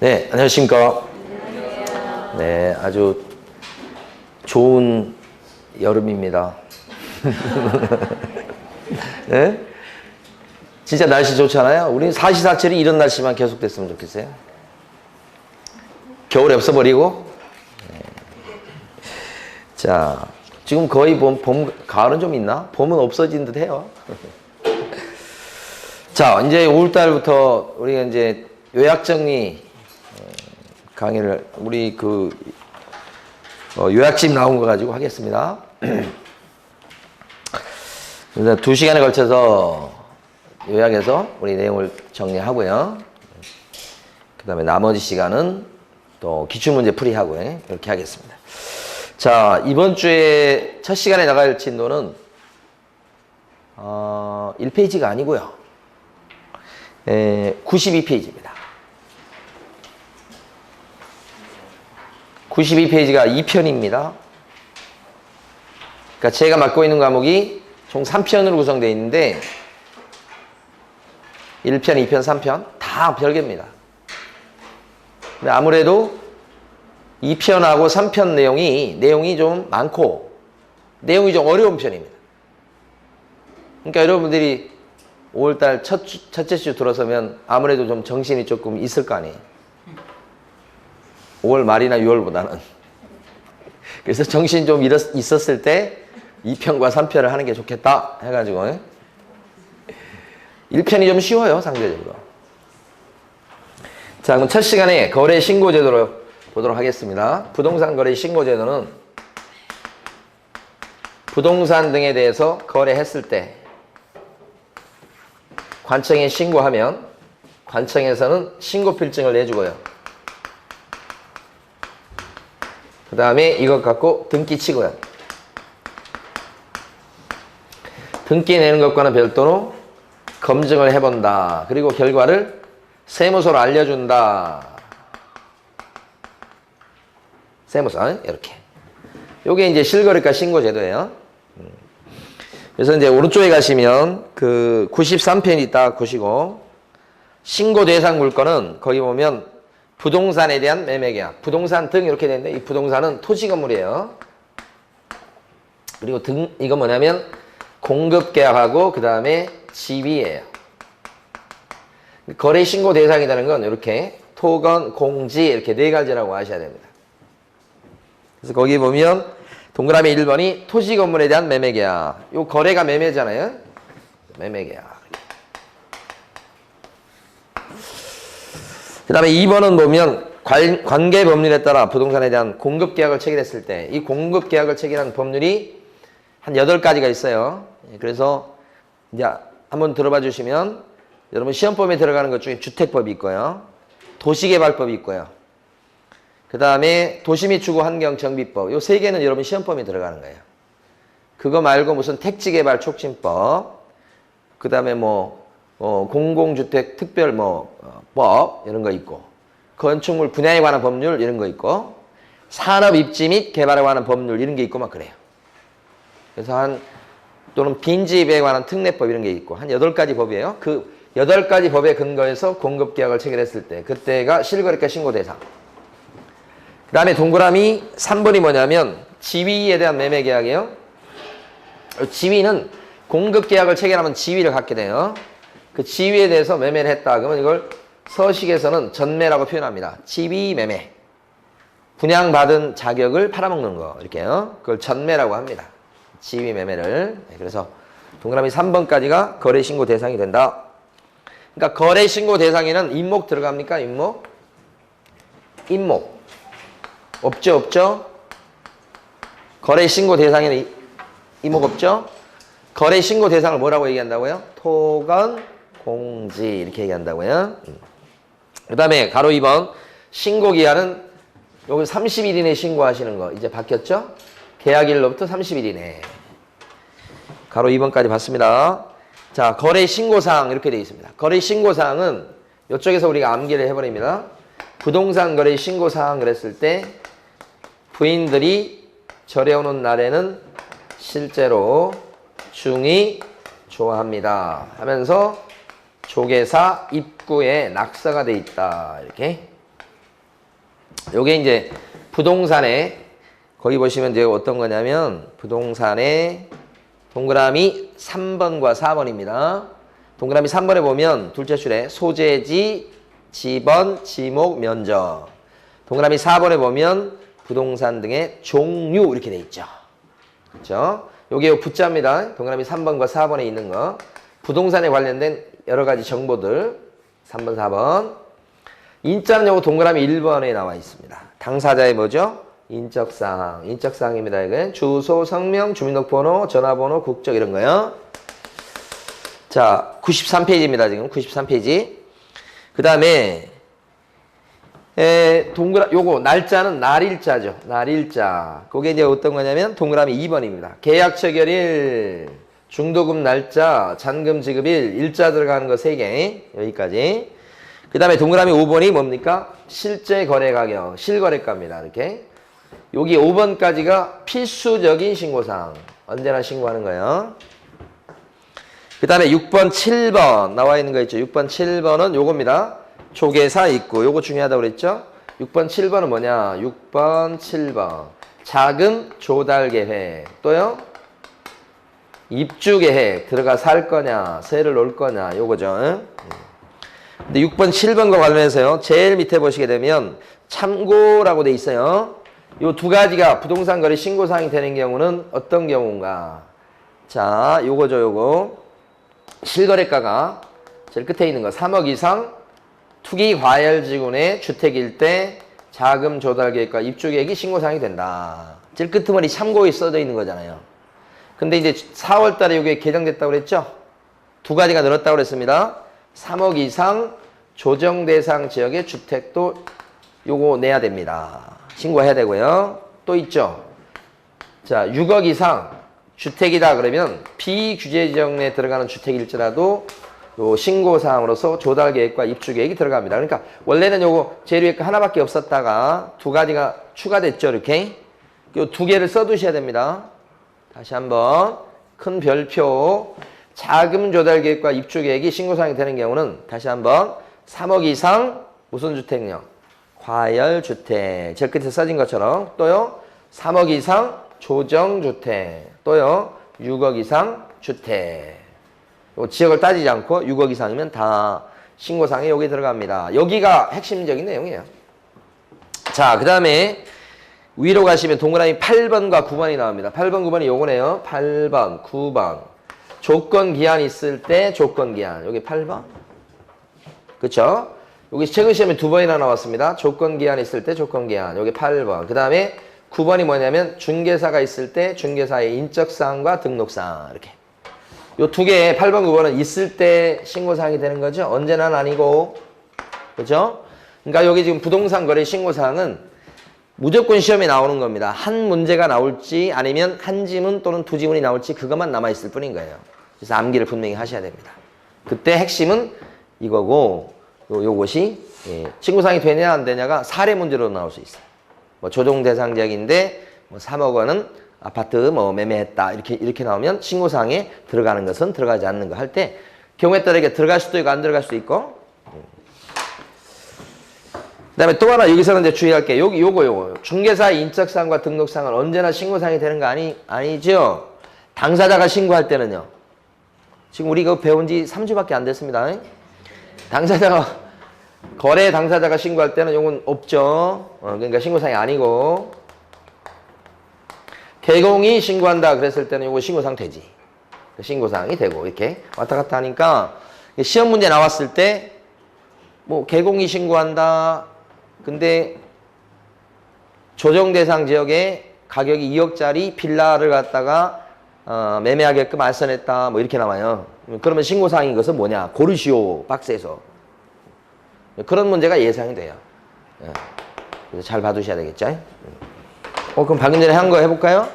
네, 안녕하십니까. 네, 아주 좋은 여름입니다. 네? 진짜 날씨 좋잖아요. 우리는 사시사철이 이런 날씨만 계속됐으면 좋겠어요. 겨울이 없어버리고. 네. 자, 지금 거의 가을은 좀 있나? 봄은 없어진 듯 해요. 자, 이제 5월달부터 우리가 이제 요약정리 강의를 우리 요약집 나온 거 가지고 하겠습니다. 그래서 2시간에 걸쳐서 요약해서 우리 내용을 정리하고요. 그 다음에 나머지 시간은 또 기출문제 풀이하고 이렇게 하겠습니다. 자, 이번 주에 첫 시간에 나갈 진도는 1페이지가 아니고요. 92페이지입니다. 92페이지가 2편입니다. 그러니까 제가 맡고 있는 과목이 총 3편으로 구성되어 있는데 1편, 2편, 3편 다 별개입니다. 근데 아무래도 2편하고 3편 내용이 좀 많고 내용이 좀 어려운 편입니다. 그러니까 여러분들이 5월달 첫째 주 들어서면 아무래도 좀 정신이 조금 있을 거 아니에요. 5월 말이나 6월보다는. 그래서 정신이 좀 있었을 때 2편과 3편을 하는 게 좋겠다 해가지고 1편이 좀 쉬워요, 상대적으로. 자, 그럼 첫 시간에 거래 신고 제도로 보도록 하겠습니다. 부동산 거래 신고 제도는 부동산 등에 대해서 거래했을 때 관청에 신고하면 관청에서는 신고필증을 내주고요. 그 다음에 이것 갖고 등기 치고요. 등기 내는 것과는 별도로 검증을 해본다. 그리고 결과를 세무서로 알려준다. 세무서 이렇게. 요게 이제 실거래가 신고 제도예요. 그래서 이제 오른쪽에 가시면 그 93편이 딱 보시고 신고 대상 물건은 거기 보면 부동산에 대한 매매계약, 부동산 등 이렇게 되는데 이 부동산은 토지 건물이에요. 그리고 이건 뭐냐면 공급계약하고 그 다음에 지위예요. 거래 신고 대상이라는 건 이렇게 토건, 공지 이렇게 네 가지라고 아셔야 됩니다. 그래서 거기 보면 동그라미 1번이 토지 건물에 대한 매매계약. 요 거래가 매매잖아요. 매매계약. 그 다음에 2번은 보면 관계 법률에 따라 부동산에 대한 공급계약을 체결했을 때 이 공급계약을 체결한 법률이 한 8가지가 있어요. 그래서 이제 한번 들어봐 주시면 여러분 시험범위에 들어가는 것 중에 주택법이 있고요. 도시개발법이 있고요. 그 다음에 도시 및 주거 환경 정비법. 요 3개는 여러분 시험범위에 들어가는 거예요. 그거 말고 무슨 택지개발 촉진법. 그 다음에 공공주택 특별 법 이런 거 있고 건축물 분야에 관한 법률 이런 거 있고 산업 입지 및 개발에 관한 법률 이런 게 있고 막 그래요. 그래서 또는 빈집에 관한 특례법 이런 게 있고 한 8가지 법이에요. 그 8가지 법에 근거해서 공급계약을 체결했을 때 그때가 실거래가 신고 대상. 그 다음에 동그라미 3번이 뭐냐면 지위에 대한 매매계약이에요. 지위는 공급계약을 체결하면 지위를 갖게 돼요. 그 지위에 대해서 매매를 했다. 그러면 이걸 서식에서는 전매라고 표현합니다. 지위 매매. 분양받은 자격을 팔아먹는 거. 이렇게요. 그걸 전매라고 합니다. 지위 매매를. 그래서 동그라미 3번까지가 거래신고 대상이 된다. 그러니까 거래신고 대상에는 임목 들어갑니까? 임목? 임목. 없죠? 거래신고 대상에는 임목 없죠? 거래신고 대상을 뭐라고 얘기한다고요? 토건, 공지 이렇게 얘기한다고요. 그 다음에 가로 2번 신고기한은 여기 30일 이내에 신고하시는 거 이제 바뀌었죠? 계약일로부터 30일 이내. 가로 2번까지 봤습니다. 자, 거래신고사항 이렇게 되어 있습니다. 거래신고사항은 이쪽에서 우리가 암기를 해버립니다. 부동산 거래신고사항 그랬을 때 부인들이 절해오는 날에는 실제로 중이 좋아합니다 하면서 조계사 입구에 낙서가 돼 있다. 이렇게 요게 이제 부동산에 거기 보시면 이제 어떤 거냐면 부동산에 동그라미 3번과 4번입니다. 동그라미 3번에 보면 둘째 줄에 소재지, 지번, 지목, 면적. 동그라미 4번에 보면 부동산 등의 종류 이렇게 돼 있죠. 그렇죠? 요게 붙자입니다. 동그라미 3번과 4번에 있는 거. 부동산에 관련된 여러 가지 정보들 3번, 4번. 인자는 요거 동그라미 1번에 나와 있습니다. 당사자의 뭐죠? 인적사항. 인적사항입니다. 이건 주소, 성명, 주민등록번호, 전화번호, 국적 이런 거요. 자, 93페이지입니다. 지금 93페이지. 그 다음에 요거 날짜는 날일자죠. 날일자. 그게 이제 어떤 거냐면 동그라미 2번입니다. 계약 체결일, 중도금 날짜, 잔금 지급일, 일자 들어가는 거 3개. 여기까지. 그 다음에 동그라미 5번이 뭡니까? 실제 거래 가격, 실거래가입니다. 이렇게. 여기 5번까지가 필수적인 신고사항. 언제나 신고하는 거예요. 그 다음에 6번, 7번 나와 있는 거 있죠. 6번, 7번은 요겁니다. 조계사 있고 요거 중요하다고 그랬죠. 6번, 7번은 뭐냐. 6번, 7번 자금 조달 계획. 또요. 입주 계획. 들어가 살 거냐 세를 놓을 거냐 요거죠. 응? 근데 6번, 7번과 관련해서요. 제일 밑에 보시게 되면 참고라고 돼 있어요. 요 두 가지가 부동산 거래 신고사항이 되는 경우는 어떤 경우인가. 자, 요거죠. 요거. 실거래가가 제일 끝에 있는 거 3억 이상 투기 과열지구내 주택일 때 자금 조달 계획과 입주 계획이 신고사항이 된다. 제일 끄트머리 참고에 써져 있는 거잖아요. 근데 이제 4월 달에 이게 개정됐다고 그랬죠? 두 가지가 늘었다고 그랬습니다. 3억 이상 조정 대상 지역의 주택도 요거 내야 됩니다. 신고해야 되고요. 또 있죠. 자, 6억 이상 주택이다 그러면 비규제 지역 내에 들어가는 주택일지라도 요 신고사항으로서 조달 계획과 입주 계획이 들어갑니다. 그러니까 원래는 요거 재료액 하나밖에 없었다가 두 가지가 추가됐죠. 이렇게. 요 두 개를 써두셔야 됩니다. 다시 한번 큰 별표. 자금 조달 계획과 입주 계획이 신고사항이 되는 경우는 다시 한번 3억 이상 무슨 주택요? 과열주택. 제일 끝에 써진 것처럼. 또요. 3억 이상 조정주택. 또요. 6억 이상 주택. 요 지역을 따지지 않고 6억 이상이면 다 신고사항에 여기 들어갑니다. 여기가 핵심적인 내용이에요. 자, 그 다음에 위로 가시면 동그라미 8번과 9번이 나옵니다. 8번, 9번이 요거네요. 8번, 9번. 조건 기한 있을 때 조건 기한. 여기 8번. 그쵸? 여기 최근 시험에 두 번이나 나왔습니다. 조건 기한 있을 때 조건 기한. 여기 8번. 그 다음에 9번이 뭐냐면 중개사가 있을 때 중개사의 인적사항과 등록사항. 이렇게. 요 두 개, 8번, 9번은 있을 때 신고사항이 되는 거죠. 언제나는 아니고. 그죠? 그러니까 여기 지금 부동산 거래 신고사항은 무조건 시험에 나오는 겁니다. 한 문제가 나올지 아니면 한 지문 또는 두 지문이 나올지 그것만 남아있을 뿐인 거예요. 그래서 암기를 분명히 하셔야 됩니다. 그때 핵심은 이거고, 요것이, 신고사항이 되냐 안 되냐가 사례 문제로 나올 수 있어요. 뭐 조정 대상 지역인데, 뭐 3억 원은 아파트 뭐 매매했다. 이렇게 나오면 신고사항에 들어가는 것은 들어가지 않는 거 할 때 경우에 따라 이게 들어갈 수도 있고 안 들어갈 수도 있고. 그 다음에 또 하나 여기서는 이제 주의할 게 요거. 중개사의 인적사항과 등록사항은 언제나 신고사항이 되는 거 아니죠? 당사자가 신고할 때는요. 지금 우리 이거 배운 지 3주밖에 안 됐습니다. 거래 당사자가 신고할 때는 요건 없죠. 그러니까 신고사항이 아니고. 개공이 신고한다 그랬을 때는 요거 신고사항 되지. 신고사항이 되고 이렇게 왔다 갔다 하니까 시험 문제 나왔을 때 뭐 개공이 신고한다. 근데 조정 대상 지역에 가격이 2억짜리 빌라를 갖다가 매매하게끔 알선했다. 뭐 이렇게 나와요. 그러면 신고사항인 것은 뭐냐? 고르시오 박스에서. 그런 문제가 예상이 돼요. 그래서 잘 봐두셔야 되겠죠? 그럼 방금 전에 한 거 해볼까요?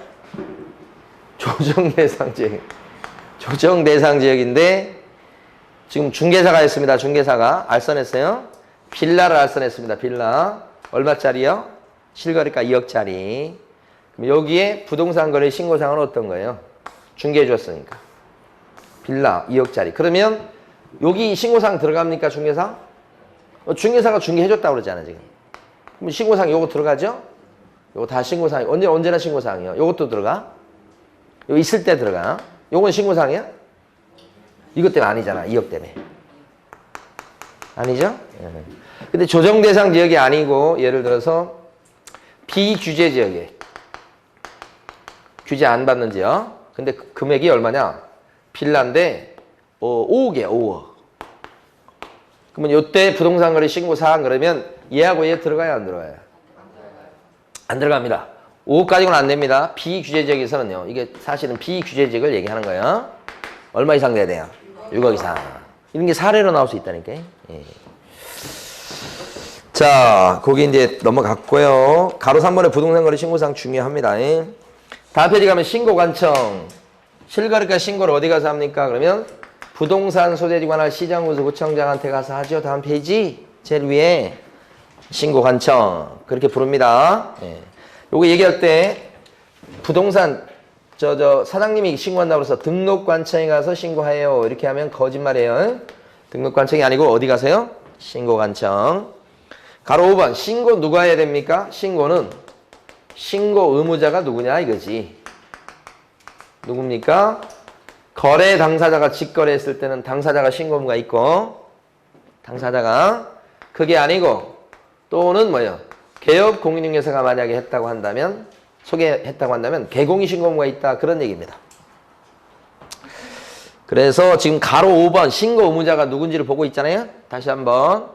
조정 대상 지역. 조정 대상 지역인데, 지금 중개사가 있습니다. 중개사가 알선했어요. 빌라를 알선했습니다. 빌라. 얼마짜리요? 실거래가 2억짜리. 그럼 여기에 부동산 거래 신고사항은 어떤 거예요? 중개해 줬으니까. 빌라 2억짜리. 그러면 여기 신고사항 들어갑니까? 중개사? 중개사가 중개해 줬다고 그러잖아, 지금. 그럼 신고사항 요거 들어가죠? 요거 다 신고사항. 언제나 신고사항이요. 요것도 들어가. 요 있을 때 들어가. 요건 신고사항이야? 이것 때문에 아니잖아. 2억 때문에. 아니죠? 근데 조정 대상 지역이 아니고 예를 들어서 비규제 지역에 규제 안 받는 지역. 근데 금액이 얼마냐? 빌라인데 5억이야. 5억. 그러면 요때 부동산 거래 신고 사항 그러면 얘하고 얘 들어가야 안 들어가요? 안 들어갑니다. 5억까지는 안 됩니다. 비규제 지역에서는요. 이게 사실은 비규제 지역을 얘기하는 거예요. 얼마 이상 돼야 돼요? 6억 이상. 이런 게 사례로 나올 수 있다니까. 예. 자, 거기 이제 넘어갔고요. 가로 3번의 부동산 거래 신고사항 중요합니다. 예. 다음 페이지 가면 신고관청. 실거래가 신고를 어디 가서 합니까? 그러면 부동산 소재지 관할 시장군수 구청장한테 가서 하죠. 다음 페이지 제일 위에 신고관청 그렇게 부릅니다. 예. 요거 얘기할 때 부동산 사장님이 신고한다고 해서 등록관청에 가서 신고해요. 이렇게 하면 거짓말이에요. 등록관청이 아니고 어디 가세요? 신고관청. 가로 5번 신고 누가 해야 됩니까? 신고는 신고 의무자가 누구냐 이거지. 누굽니까? 거래 당사자가 직거래했을 때는 당사자가 신고 의무가 있고 당사자가 그게 아니고 또는 뭐요? 개업 공인중개사가 만약에 했다고 한다면 소개했다고 한다면 개공이 신고 의무가 있다 그런 얘기입니다. 그래서 지금 가로 5번 신고 의무자가 누군지를 보고 있잖아요. 다시 한번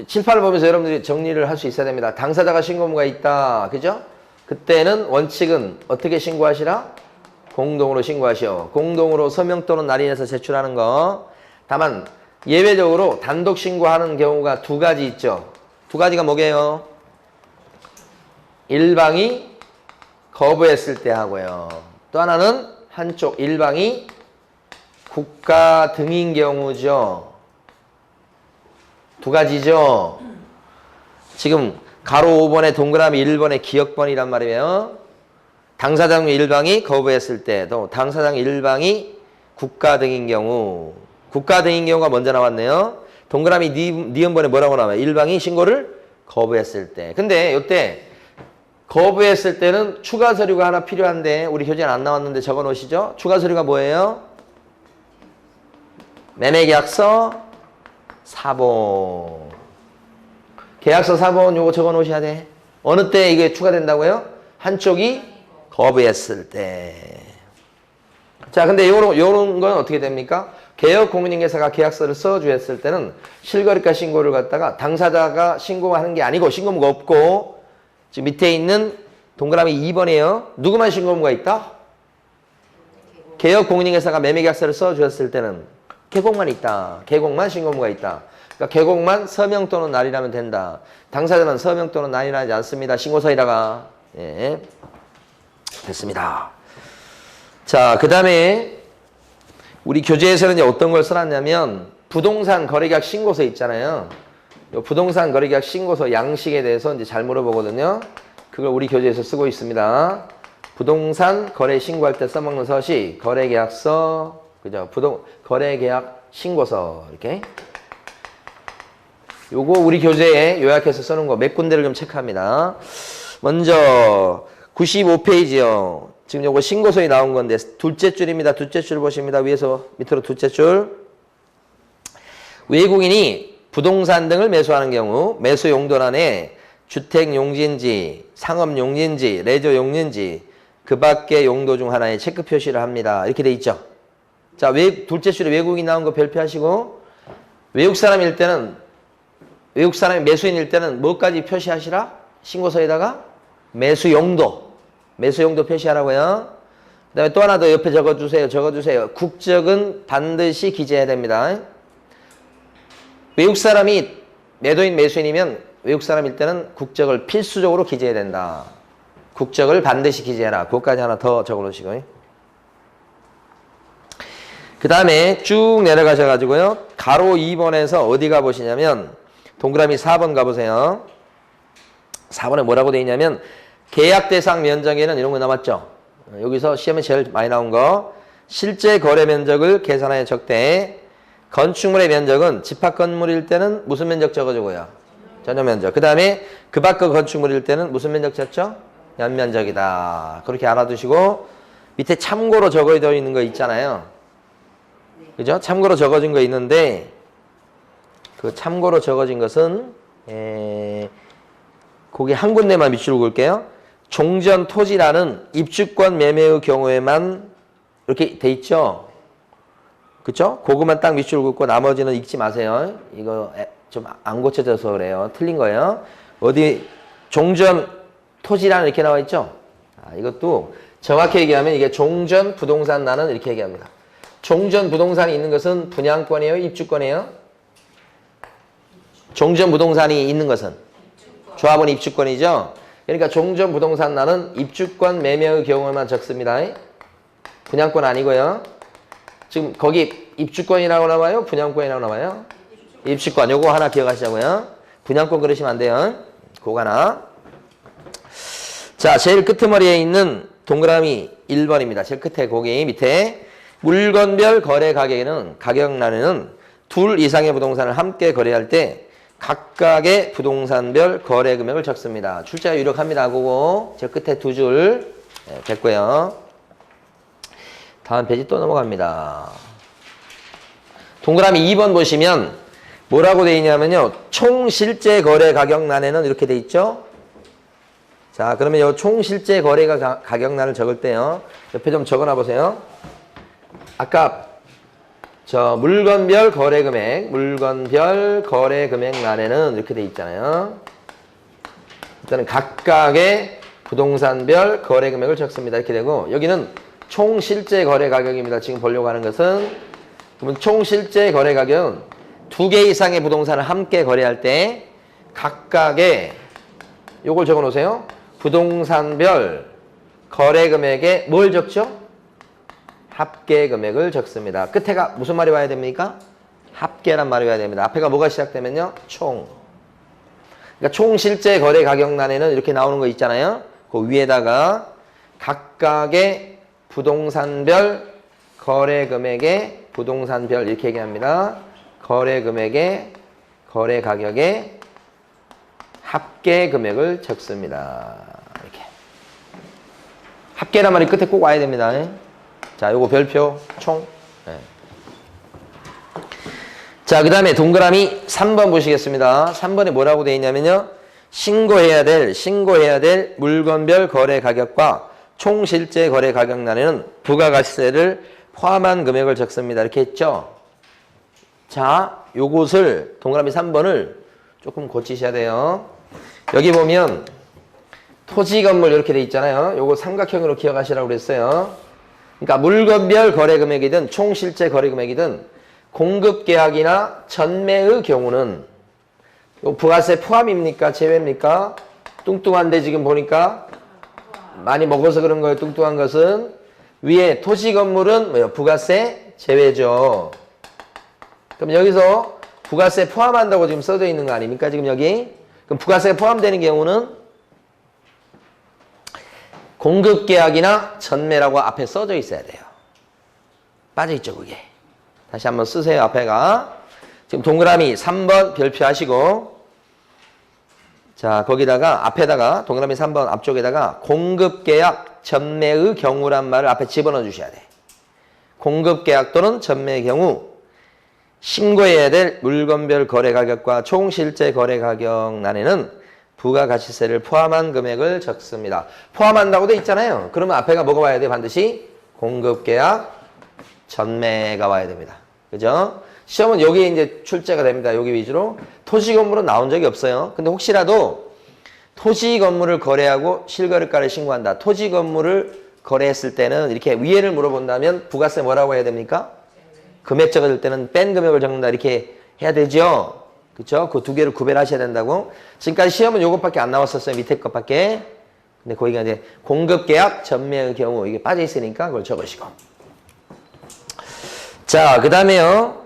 7, 8을 보면서 여러분들이 정리를 할 수 있어야 됩니다. 당사자가 신고 의무가 있다. 그죠? 그때는 원칙은 어떻게 신고하시라? 공동으로 신고하시오. 공동으로 서명 또는 날인해서 제출하는 거. 다만 예외적으로 단독 신고하는 경우가 두 가지 있죠. 두 가지가 뭐게요? 일방이 거부했을 때 하고요. 또 하나는 한쪽 일방이 국가 등인 경우죠. 두 가지죠. 지금 가로 5번에 동그라미 1번에 기억번이란 말이에요. 당사장 일방이 거부했을 때도 당사장 일방이 국가 등인 경우 국가 등인 경우가 먼저 나왔네요. 동그라미 니은번에 뭐라고 나와요? 일방이 신고를 거부했을 때. 근데 이때 거부했을 때는 추가 서류가 하나 필요한데 우리 교재는 안 나왔는데 적어 놓으시죠. 추가 서류가 뭐예요? 매매계약서 사본. 계약서 사본 요거 적어 놓으셔야 돼. 어느 때 이게 추가된다고요? 한쪽이 거부했을 때. 자, 근데 요런 건 어떻게 됩니까? 개업 공인중개사가 계약서를 써주었을 때는 실거래가 신고를 갖다가 당사자가 신고하는 게 아니고 신고무가 없고 지금 밑에 있는 동그라미 2번이에요. 누구만 신고무가 있다? 개업 공인중개사가 매매계약서를 써주었을 때는 개공만 있다. 개공만 신고무가 있다. 그러니까 개공만 서명 또는 날인하면 된다. 당사자는 서명 또는 날인하지 않습니다. 신고서에다가. 예. 됐습니다. 자, 그 다음에 우리 교재에서는 이제 어떤 걸 써놨냐면 부동산 거래계약 신고서 있잖아요. 요 부동산 거래계약 신고서 양식에 대해서 이제 잘 물어보거든요. 그걸 우리 교재에서 쓰고 있습니다. 부동산 거래 신고할 때 써먹는 서식, 거래계약서, 그죠? 거래계약 신고서 이렇게. 요거 우리 교재에 요약해서 써놓은 거 몇 군데를 좀 체크합니다. 먼저 95페이지요. 지금 요거 신고서에 나온 건데 둘째 줄입니다. 둘째 줄 보십니다. 위에서 밑으로 둘째 줄. 외국인이 부동산 등을 매수하는 경우 매수 용도란에 주택 용지인지 상업 용지인지 레저 용지인지 그 밖의 용도 중 하나에 체크 표시를 합니다. 이렇게 돼 있죠. 자, 둘째 줄에 외국인 나온 거 별표하시고 외국 사람일 때는 외국 사람이 매수인일 때는 뭐까지 표시하시라? 신고서에다가 매수 용도 표시하라고요. 그 다음에 또 하나 더 옆에 적어주세요. 국적은 반드시 기재해야 됩니다. 외국 사람이 매도인 매수인이면 외국 사람일 때는 국적을 필수적으로 기재해야 된다. 국적을 반드시 기재해라. 그것까지 하나 더 적어놓으시고요. 그 다음에 쭉 내려가셔가지고요. 가로 2번에서 어디 가보시냐면 동그라미 4번 가보세요. 4번에 뭐라고 되어 있냐면 계약 대상 면적에는 이런 거 남았죠. 여기서 시험에 제일 많이 나온 거 실제 거래 면적을 계산하여 적되 건축물의 면적은 집합 건물일 때는 무슨 면적 적어주고요? 전용 면적. 그 다음에 그 밖의 건축물일 때는 무슨 면적 쳤죠? 연면적이다. 그렇게 알아두시고 밑에 참고로 적어져 있는 거 있잖아요. 그죠? 참고로 적어진 거 있는데 그 참고로 적어진 것은 거기 한 군데만 밑줄을 그을게요. 종전 토지라는 입주권 매매의 경우에만 이렇게 돼 있죠. 그쵸? 그것만 딱 밑줄을 긋고 나머지는 읽지 마세요. 이거 좀 안 고쳐져서 그래요. 틀린 거예요. 어디 종전 토지라는 이렇게 나와 있죠? 이것도 정확히 얘기하면 이게 종전 부동산 나는 이렇게 얘기합니다. 종전 부동산이 있는 것은 분양권이에요? 입주권이에요? 종전 부동산이 있는 것은? 조합원 입주권이죠? 그러니까 종전 부동산 나는 입주권 매매의 경우에만 적습니다. 분양권 아니고요. 지금 거기 입주권이라고 나와요? 분양권이라고 나와요? 입주권. 요거 하나 기억하시자고요. 분양권 그러시면 안 돼요. 그거 하나. 자, 제일 끄트머리에 있는 동그라미 1번입니다. 제일 끝에 거기 밑에 물건별 거래 가격에는 가격란에는 둘 이상의 부동산을 함께 거래할 때 각각의 부동산별 거래 금액을 적습니다. 출제가 유력합니다. 그거 제 끝에 두 줄 됐고요. 다음 페이지 또 넘어갑니다. 동그라미 2번 보시면 뭐라고 되어 있냐면요. 총 실제 거래 가격란에는 이렇게 돼 있죠. 자, 그러면 이 총 실제 거래 가격란을 적을 때요. 옆에 좀 적어놔 보세요. 아까 저 물건별 거래 금액, 물건별 거래 금액란에는 이렇게 돼 있잖아요. 일단은 각각의 부동산별 거래 금액을 적습니다. 이렇게 되고 여기는 총 실제 거래 가격입니다. 지금 보려고 하는 것은 그러면 총 실제 거래 가격은 두 개 이상의 부동산을 함께 거래할 때 각각의 요걸 적어 놓으세요. 부동산별 거래 금액에 뭘 적죠? 합계 금액을 적습니다. 끝에가 무슨 말이 와야 됩니까? 합계란 말이 와야 됩니다. 앞에가 뭐가 시작되면요? 총. 그러니까 총 실제 거래 가격란에는 이렇게 나오는 거 있잖아요. 그 위에다가 각각의 부동산별 거래 금액의 부동산별 이렇게 얘기합니다. 거래 금액의 거래 가격의 합계 금액을 적습니다. 이렇게. 합계란 말이 끝에 꼭 와야 됩니다. 자, 요거 별표 총. 네. 자, 그 다음에 동그라미 3번 보시겠습니다. 3번에 뭐라고 되어 있냐면요. 신고해야 될 물건별 거래 가격과 총 실제 거래 가격란에는 부가가치세를 포함한 금액을 적습니다. 이렇게 했죠. 자, 요것을 동그라미 3번을 조금 고치셔야 돼요. 여기 보면 토지 건물 이렇게 돼 있잖아요. 요거 삼각형으로 기억하시라고 그랬어요. 그러니까 물건별 거래 금액이든 총 실제 거래 금액이든 공급 계약이나 전매의 경우는 요 부가세 포함입니까? 제외입니까? 뚱뚱한데 지금 보니까 많이 먹어서 그런 거예요. 뚱뚱한 것은 위에 토지 건물은 뭐요? 부가세 제외죠. 그럼 여기서 부가세 포함한다고 지금 써져 있는 거 아닙니까? 지금 여기. 그럼 부가세 포함되는 경우는 공급계약이나 전매라고 앞에 써져 있어야 돼요. 빠져있죠, 그게. 다시 한번 쓰세요, 앞에가. 지금 동그라미 3번 별표하시고, 자, 거기다가, 앞에다가, 동그라미 3번 앞쪽에다가 공급계약 전매의 경우란 말을 앞에 집어넣어 주셔야 돼. 공급계약 또는 전매의 경우, 신고해야 될 물건별 거래 가격과 총 실제 거래 가격란에는 부가가치세를 포함한 금액을 적습니다. 포함한다고 돼 있잖아요. 그러면 앞에가 뭐가 와야 돼? 반드시 공급계약 전매가 와야 됩니다. 그죠? 시험은 여기에 이제 출제가 됩니다. 여기 위주로. 토지 건물은 나온 적이 없어요. 근데 혹시라도 토지 건물을 거래하고 실거래가를 신고한다. 토지 건물을 거래했을 때는 이렇게 위에를 물어본다면 부가세 뭐라고 해야 됩니까? 금액 적어줄 때는 뺀 금액을 적는다 이렇게 해야 되죠. 그렇죠? 그 두 개를 구별하셔야 된다고. 지금까지 시험은 요것밖에 안 나왔었어요. 밑에 것밖에. 근데 거기가 이제 공급계약 전매의 경우 이게 빠져 있으니까 그걸 적으시고. 자, 그 다음에요.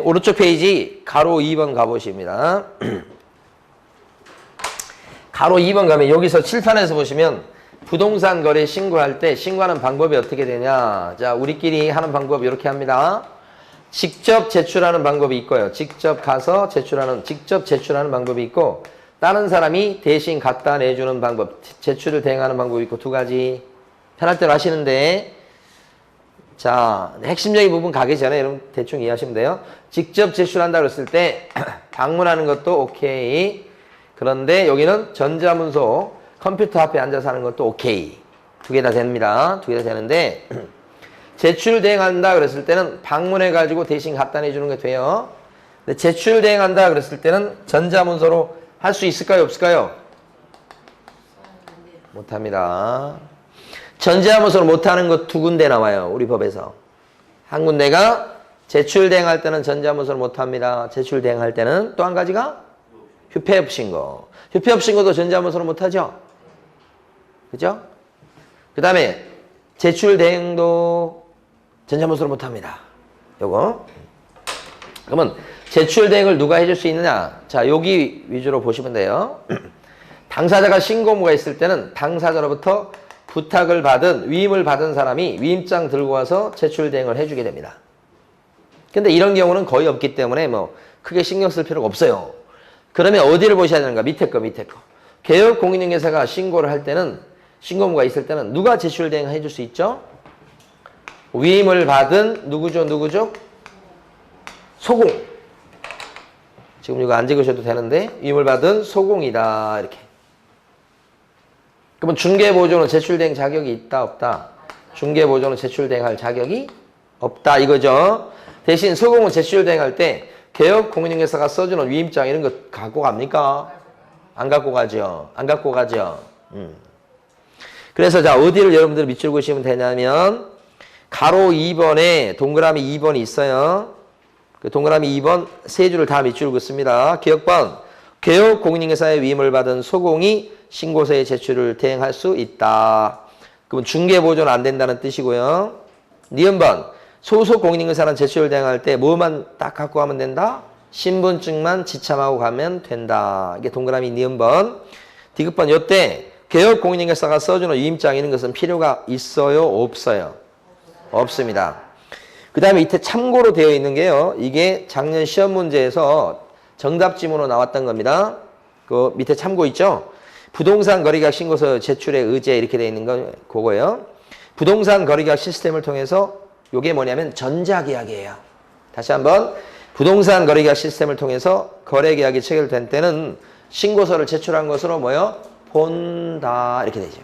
오른쪽 페이지 가로 2번 가보십니다. 가로 2번 가면 여기서 칠판에서 보시면 부동산 거래 신고할 때 신고하는 방법이 어떻게 되냐. 자, 우리끼리 하는 방법 이렇게 합니다. 직접 제출하는 방법이 있고요. 직접 제출하는 방법이 있고, 다른 사람이 대신 갖다 내주는 방법, 제출을 대행하는 방법이 있고, 두 가지. 편할 대로 하시는데, 자, 핵심적인 부분 가기 전에 여러분 대충 이해하시면 돼요. 직접 제출한다 그랬을 때, 방문하는 것도 오케이. 그런데 여기는 전자문서, 컴퓨터 앞에 앉아서 하는 것도 오케이. 두 개 다 됩니다. 두 개 다 되는데, 제출 대행한다 그랬을 때는 방문해가지고 대신 갖다 내주는 게 돼요. 근데 제출 대행한다 그랬을 때는 전자문서로 할 수 있을까요? 없을까요? 못합니다. 전자문서로 못하는 것 두 군데 나와요. 우리 법에서. 한 군데가 제출 대행할 때는 전자문서로 못합니다. 제출 대행할 때는 또 한 가지가 휴폐업 신고. 휴폐업 신고도 전자문서로 못하죠? 그죠? 그 다음에 제출 대행도 전자문서로 못합니다. 요거. 그러면 제출 대행을 누가 해줄 수 있느냐? 자, 여기 위주로 보시면 돼요. 당사자가 신고무가 있을 때는 당사자로부터 부탁을 받은, 위임을 받은 사람이 위임장 들고 와서 제출 대행을 해주게 됩니다. 근데 이런 경우는 거의 없기 때문에 뭐 크게 신경 쓸 필요가 없어요. 그러면 어디를 보셔야 되는가? 밑에 거. 개업 공인중개사가 신고를 할 때는, 신고무가 있을 때는 누가 제출 대행을 해줄 수 있죠? 위임을 받은 누구죠? 소공. 지금 이거 안 적으셔도 되는데 위임을 받은 소공이다. 이렇게. 그러면 중개보조는 제출대행 자격이 있다 없다? 중개보조는 제출대행할 자격이 없다 이거죠. 대신 소공은 제출대행할 때 개업 공인중개사가 써주는 위임장 이런 거 갖고 갑니까? 안 갖고 가죠. 그래서 자, 어디를 여러분들 밑줄 그시면 되냐면 가로 2번에 동그라미 2번이 있어요. 그 동그라미 2번 세 줄을 다 밑줄 긋습니다. 기억번, 개업 공인중개사의 위임을 받은 소공이 신고서의 제출을 대행할 수 있다. 그러면 중개보조는 안 된다는 뜻이고요. 니은번, 소속 공인중개사는 제출을 대행할 때 뭐만 딱 갖고 가면 된다? 신분증만 지참하고 가면 된다. 이게 동그라미 니은번. 디귿번, 요때 개업 공인중개사가 써주는 위임장 이런 것은 필요가 있어요? 없어요? 없습니다. 그 다음에 밑에 참고로 되어 있는 게요. 이게 작년 시험 문제에서 정답 지문으로 나왔던 겁니다. 그 밑에 참고 있죠? 부동산 거래계약 신고서 제출의 의제 이렇게 되어 있는 거 그거예요. 부동산 거래계약 시스템을 통해서 이게 뭐냐면 전자계약이에요. 다시 한번 부동산 거래계약 시스템을 통해서 거래계약이 체결된 때는 신고서를 제출한 것으로 뭐요? 본다 이렇게 되죠.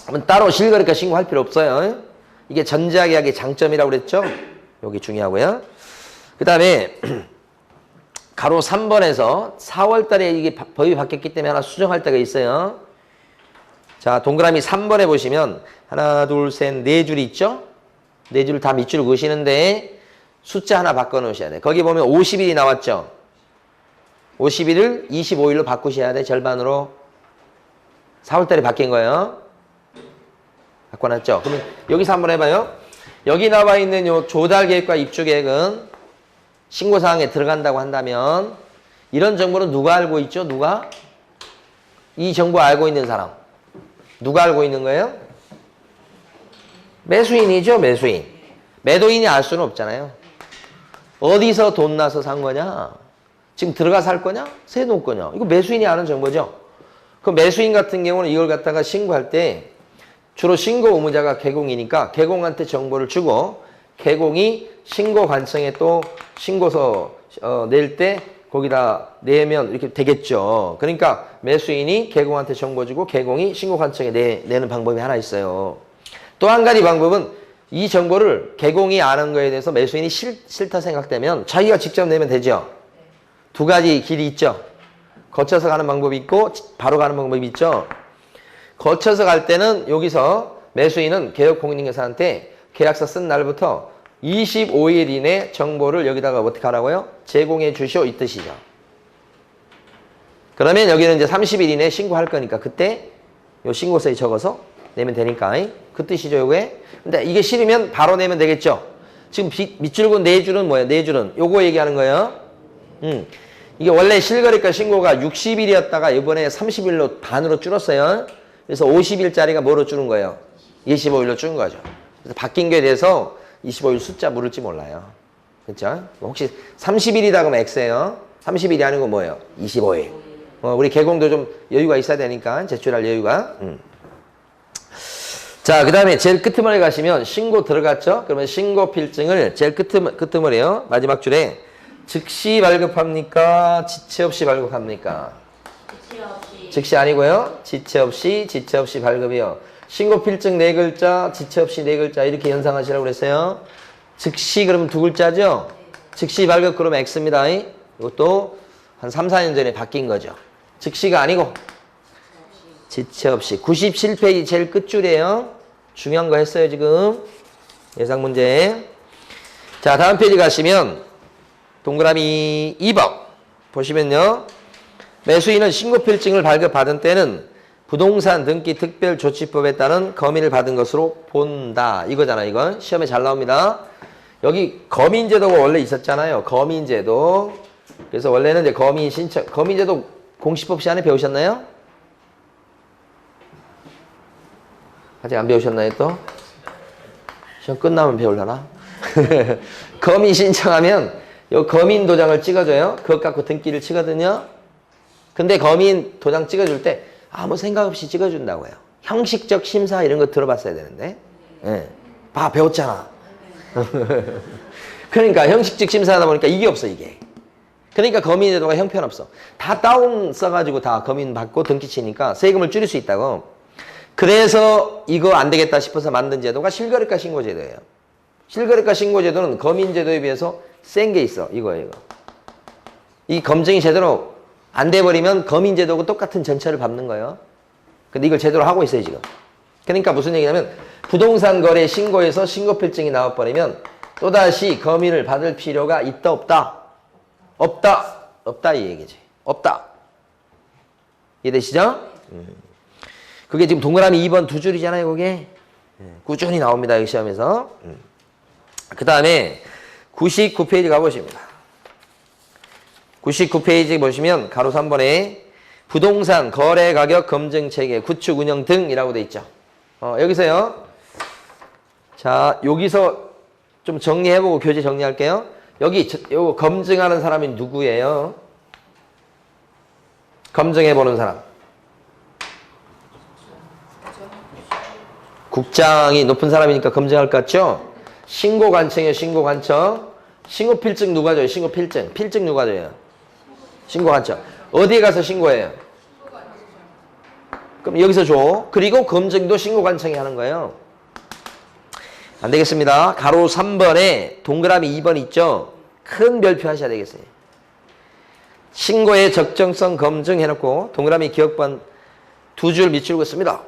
그러면 따로 실거래가 신고할 필요 없어요. 이게 전자계약의 장점이라고 그랬죠? 여기 중요하고요. 그 다음에 가로 3번에서 4월 달에 이게 법이 바뀌었기 때문에 하나 수정할 때가 있어요. 자, 동그라미 3번에 보시면 하나, 둘, 셋, 네 줄이 있죠? 네 줄 다 밑줄 그시는데 숫자 하나 바꿔 놓으셔야 돼요. 거기 보면 50일이 나왔죠? 50일을 25일로 바꾸셔야 돼, 절반으로. 4월 달에 바뀐 거예요. 바꿔놨죠? 그러면 여기서 한번 해봐요. 여기 나와 있는 요 조달계획과 입주계획은 신고사항에 들어간다고 한다면 이런 정보는 누가 알고 있죠? 누가? 이 정보 알고 있는 사람. 누가 알고 있는 거예요? 매수인이죠, 매수인. 매도인이 알 수는 없잖아요. 어디서 돈 나서 산 거냐? 지금 들어가 살 거냐? 새 놓을 거냐? 이거 매수인이 아는 정보죠. 그 매수인 같은 경우는 이걸 갖다가 신고할 때 주로 신고 의무자가 개공이니까 개공한테 정보를 주고 개공이 신고 관청에 또 신고서 낼 때 거기다 내면 이렇게 되겠죠. 그러니까 매수인이 개공한테 정보 주고 개공이 신고 관청에 내는 방법이 하나 있어요. 또 한 가지 방법은 이 정보를 개공이 아는 거에 대해서 매수인이 싫다 생각되면 자기가 직접 내면 되죠. 두 가지 길이 있죠. 거쳐서 가는 방법이 있고 바로 가는 방법이 있죠. 거쳐서 갈 때는 여기서 매수인은 개업 공인중개사한테 계약서 쓴 날부터 25일 이내 정보를 여기다가 어떻게 하라고요? 제공해 주시오 이 뜻이죠. 그러면 여기는 이제 30일 이내에 신고할 거니까 그때 요 신고서에 적어서 내면 되니까 그 뜻이죠 요게. 근데 이게 싫으면 바로 내면 되겠죠. 지금 밑줄 긋은 네 줄은 뭐예요? 네 줄은 요거 얘기하는 거예요. 이게 원래 실거래가 신고가 60일이었다가 이번에 30일로 반으로 줄었어요. 그래서 50일짜리가 뭐로 줄은 거예요? 25일로 줄은 거죠. 그래서 바뀐 거에 대해서 25일 숫자 물을지 몰라요. 그렇죠? 혹시 30일이다 그러면 X예요. 30일이 아니고 뭐예요? 25일. 우리 개공도 좀 여유가 있어야 되니까 제출할 여유가. 자, 그 다음에 제일 끄트머리 가시면 신고 들어갔죠? 그러면 신고 필증을 제일 끄트머리에요. 마지막 줄에 즉시 발급합니까? 지체 없이 발급합니까? 지체 없이. 즉시 아니고요. 지체 없이 발급이요. 신고 필증 4글자, 지체 없이 4글자 이렇게 연상하시라고 그랬어요. 즉시 그러면 2글자죠? 즉시 발급 그러면 X입니다. 이것도 한 3, 4년 전에 바뀐 거죠. 즉시가 아니고 지체 없이. 97페이지 제일 끝줄이에요. 중요한 거 했어요, 지금. 예상 문제. 자, 다음 페이지 가시면 동그라미 2번 보시면요. 매수인은 신고필증을 발급받은 때는 부동산 등기 특별조치법에 따른 검인을 받은 것으로 본다. 이거잖아, 이건. 시험에 잘 나옵니다. 여기 검인제도가 원래 있었잖아요. 검인제도. 그래서 원래는 이제 검인제도 공시법 시간에 배우셨나요? 아직 안 배우셨나요, 또? 시험 끝나면 배우려나? 검인 신청하면 요 검인 도장을 찍어줘요. 그것 갖고 등기를 치거든요. 근데 검인 도장 찍어줄 때 아무 생각 없이 찍어준다고요. 형식적 심사 이런 거 들어봤어야 되는데. 예. 봐, 배웠잖아. 그러니까 형식적 심사하다 보니까 이게 없어, 이게. 그러니까 검인제도가 형편없어. 다 다운 써가지고 다 검인 받고 등기 치니까 세금을 줄일 수 있다고. 그래서 이거 안 되겠다 싶어서 만든 제도가 실거래가 신고제도예요. 실거래가 신고제도는 검인제도에 비해서 센 게 있어. 이거예요, 이거. 이 검증이 제대로 안 돼버리면 검인제도하고 똑같은 전철을 밟는 거예요. 근데 이걸 제대로 하고 있어요, 지금. 그러니까 무슨 얘기냐면 부동산 거래 신고에서 신고필증이 나와버리면 또다시 검인을 받을 필요가 있다, 없다? 없다. 없다, 이 얘기지. 없다. 이해되시죠? 그게 지금 동그라미 2번 2줄이잖아요, 그게. 꾸준히 나옵니다, 이 시험에서. 그 다음에 99페이지 가보십니다. 99페이지 보시면 가로 3번에 부동산 거래 가격 검증 체계 구축 운영 등이라고 돼 있죠. 여기서요. 자, 여기서 좀 정리해보고 교재 정리할게요. 여기 요거 검증하는 사람이 누구예요? 검증해보는 사람. 국장이 높은 사람이니까 검증할 것 같죠? 신고관청이에요, 신고관청. 신고필증 누가 줘요? 신고필증. 필증 누가 줘요? 신고관청. 어디에 가서 신고해요? 그럼 여기서 줘. 그리고 검증도 신고관청이 하는 거예요. 안 되겠습니다. 가로 3번에 동그라미 2번 있죠? 큰 별표 하셔야 되겠어요. 신고의 적정성 검증 해놓고 동그라미 기억번 2줄 밑줄고 씁니다.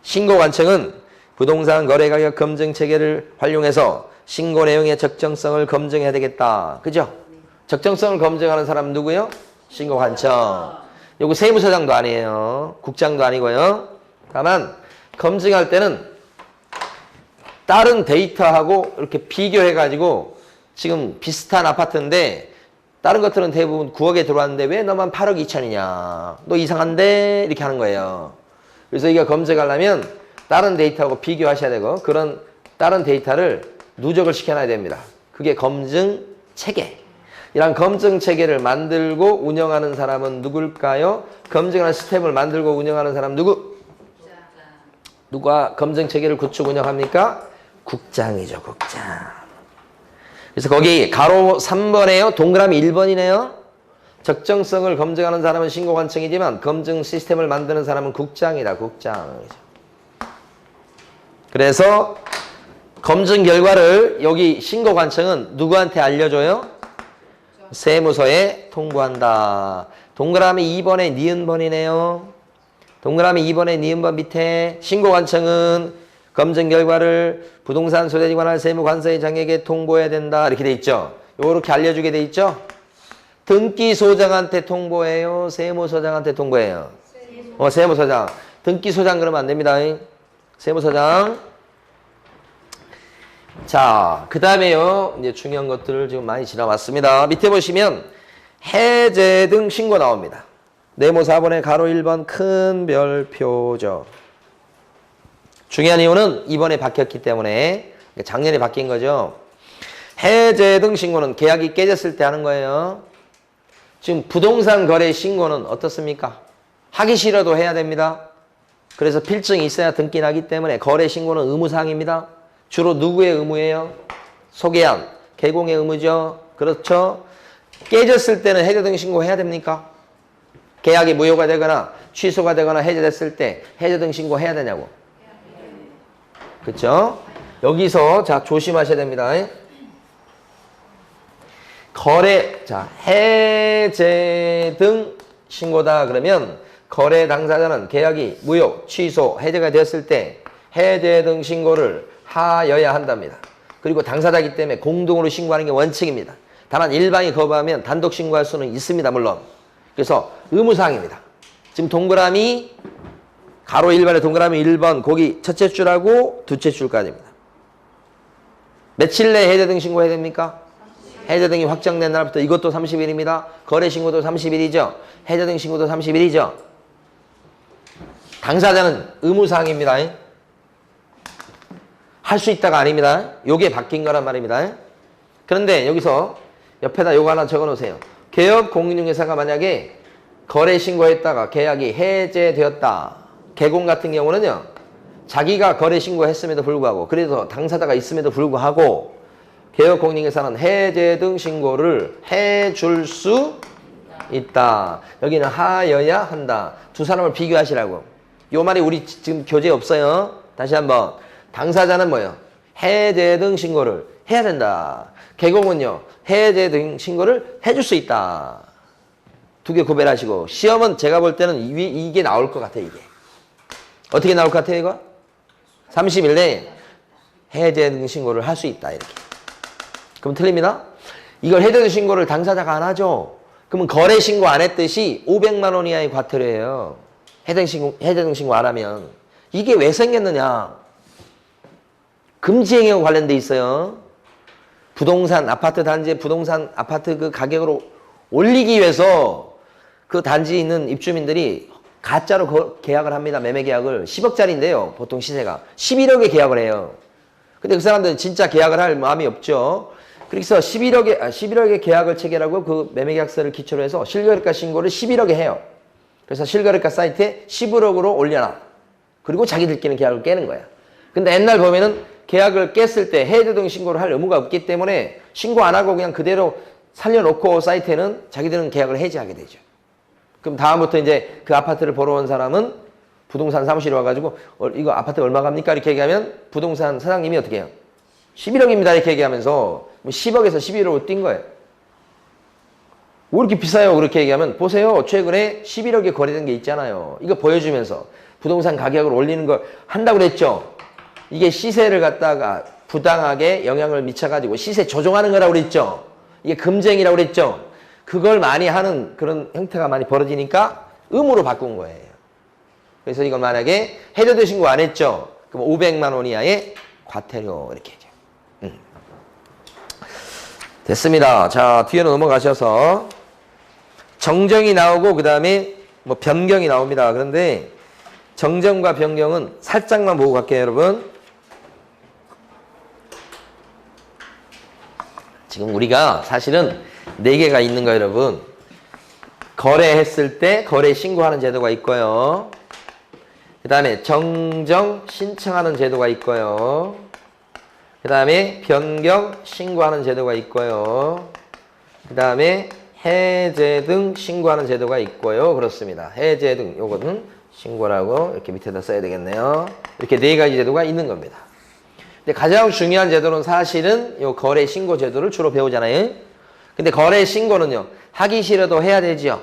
신고관청은 부동산 거래가격 검증 체계를 활용해서 신고 내용의 적정성을 검증해야 되겠다. 그죠? 적정성을 검증하는 사람 누구요? 신고관청. 요거 세무서장도 아니에요. 국장도 아니고요. 다만 검증할 때는 다른 데이터하고 이렇게 비교해가지고 지금 비슷한 아파트인데 다른 것들은 대부분 9억에 들어왔는데 왜 너만 8억 2천이냐. 너 이상한데? 이렇게 하는 거예요. 그래서 이거 검증하려면 다른 데이터하고 비교하셔야 되고 그런 다른 데이터를 누적을 시켜놔야 됩니다. 그게 검증 체계. 이런 검증 체계를 만들고 운영하는 사람은 누굴까요? 검증하는 시스템을 만들고 운영하는 사람 누구? 누가 검증 체계를 구축 운영합니까? 국장이죠, 국장. 그래서 거기 가로 3번에요. 동그라미 1번이네요. 적정성을 검증하는 사람은 신고관청이지만 검증 시스템을 만드는 사람은 국장이다, 국장. 그래서 검증 결과를 여기 신고관청은 누구한테 알려줘요? 세무서에 통보한다. 동그라미 2번에 니은번이네요. 동그라미 2번에 니은번 밑에 신고관청은 검증 결과를 부동산 소재지 관할 세무관서의장에게 통보해야 된다. 이렇게 돼 있죠. 요렇게 알려주게 돼 있죠. 등기소장한테 통보해요? 세무서장한테 통보해요? 세무서장. 등기소장 그러면 안 됩니다. 세무서장. 자, 그 다음에요. 이제 중요한 것들을 지금 많이 지나왔습니다. 밑에 보시면 해제 등 신고 나옵니다. 네모 4번에 가로 1번 큰 별표죠. 중요한 이유는 이번에 바뀌었기 때문에 작년에 바뀐 거죠. 해제 등 신고는 계약이 깨졌을 때 하는 거예요. 지금 부동산 거래 신고는 어떻습니까? 하기 싫어도 해야 됩니다. 그래서 필증이 있어야 등기 나기 때문에 거래 신고는 의무사항입니다. 주로 누구의 의무예요? 소개한, 개공의 의무죠. 그렇죠? 깨졌을 때는 해제 등 신고해야 됩니까? 계약이 무효가 되거나 취소가 되거나 해제됐을 때 해제 등 신고해야 되냐고. 그렇죠? 여기서 자 조심하셔야 됩니다. 거래, 자 해제 등 신고다 그러면 거래 당사자는 계약이 무효, 취소, 해제가 되었을 때 해제 등 신고를 하여야 한답니다. 그리고 당사자이기 때문에 공동으로 신고하는 게 원칙입니다. 다만 일방이 거부하면 단독 신고할 수는 있습니다. 물론. 그래서 의무사항입니다. 지금 동그라미 가로 1번에 동그라미 1번 거기 첫째 줄하고 둘째 줄까지입니다. 며칠 내에 해제 등 신고해야 됩니까? 해제 등이 확정된 날부터 이것도 30일입니다. 거래 신고도 30일이죠. 해제 등 신고도 30일이죠. 당사자는 의무사항입니다. 할 수 있다가 아닙니다. 요게 바뀐 거란 말입니다. 그런데 여기서 옆에다 요거 하나 적어 놓으세요. 개업 공인중개사가 만약에 거래 신고했다가 계약이 해제되었다. 개공 같은 경우는요. 자기가 거래 신고했음에도 불구하고 그래서 당사자가 있음에도 불구하고 개업 공인중개사는 해제 등 신고를 해줄 수 있다. 여기는 하여야 한다. 두 사람을 비교하시라고. 요 말이 우리 지금 교재에 없어요. 다시 한번. 당사자는 뭐예요? 해제 등 신고를 해야 된다. 개공은요. 해제 등 신고를 해줄 수 있다. 두 개 구별하시고 시험은 제가 볼 때는 이게 나올 것 같아요. 이게. 어떻게 나올 것 같아요? 이거? 30일 내에 해제 등 신고를 할 수 있다. 이렇게. 그럼 틀립니다. 이걸 해제 등 신고를 당사자가 안 하죠. 그러면 거래 신고 안 했듯이 500만 원 이하의 과태료예요. 해제 등 신고 안 하면. 이게 왜 생겼느냐? 금지행위와 관련돼 있어요. 부동산 아파트 단지의 부동산 아파트 그 가격으로 올리기 위해서 그 단지에 있는 입주민들이 가짜로 계약을 합니다. 매매 계약을 10억짜리인데요. 보통 시세가 11억에 계약을 해요. 근데 그 사람들은 진짜 계약을 할 마음이 없죠. 그래서 11억에 계약을 체결하고 그 매매 계약서를 기초로 해서 실거래가 신고를 11억에 해요. 그래서 실거래가 사이트에 11억으로 올려놔. 그리고 자기들끼리는 계약을 깨는 거야. 근데 옛날 보면은 계약을 깼을 때 해제 등 신고를 할 의무가 없기 때문에 신고 안 하고 그냥 그대로 살려놓고 사이트에는 자기들은 계약을 해지하게 되죠. 그럼 다음부터 이제 그 아파트를 보러 온 사람은 부동산 사무실에 와가지고 이거 아파트 얼마 갑니까? 이렇게 얘기하면 부동산 사장님이 어떻게 해요? 11억입니다. 이렇게 얘기하면서 10억에서 11억으로 뛴 거예요. 왜 이렇게 비싸요? 그렇게 얘기하면 보세요. 최근에 11억에 거래된 게 있잖아요. 이거 보여주면서 부동산 가격을 올리는 걸 한다고 그랬죠. 이게 시세를 갖다가 부당하게 영향을 미쳐가지고 시세 조정하는 거라고 그랬죠. 이게 금쟁이라고 그랬죠. 그걸 많이 하는 그런 형태가 많이 벌어지니까 의무로 바꾼 거예요. 그래서 이걸 만약에 해저드 신고 안 했죠. 그럼 500만 원 이하의 과태료 이렇게 해죠. 됐습니다. 자, 뒤에로 넘어가셔서 정정이 나오고 그 다음에 뭐 변경이 나옵니다. 그런데 정정과 변경은 살짝만 보고 갈게요, 여러분. 지금 우리가 사실은 4개가 있는 거예요, 여러분. 거래했을 때 거래 신고하는 제도가 있고요. 그 다음에 정정 신청하는 제도가 있고요. 그 다음에 변경 신고하는 제도가 있고요. 그 다음에 해제 등 신고하는 제도가 있고요. 그렇습니다. 해제 등 요거는 신고라고 이렇게 밑에다 써야 되겠네요. 이렇게 4가지 제도가 있는 겁니다. 근데 가장 중요한 제도는 사실은 요 거래 신고 제도를 주로 배우잖아요. 근데 거래 신고는요. 하기 싫어도 해야 되지요.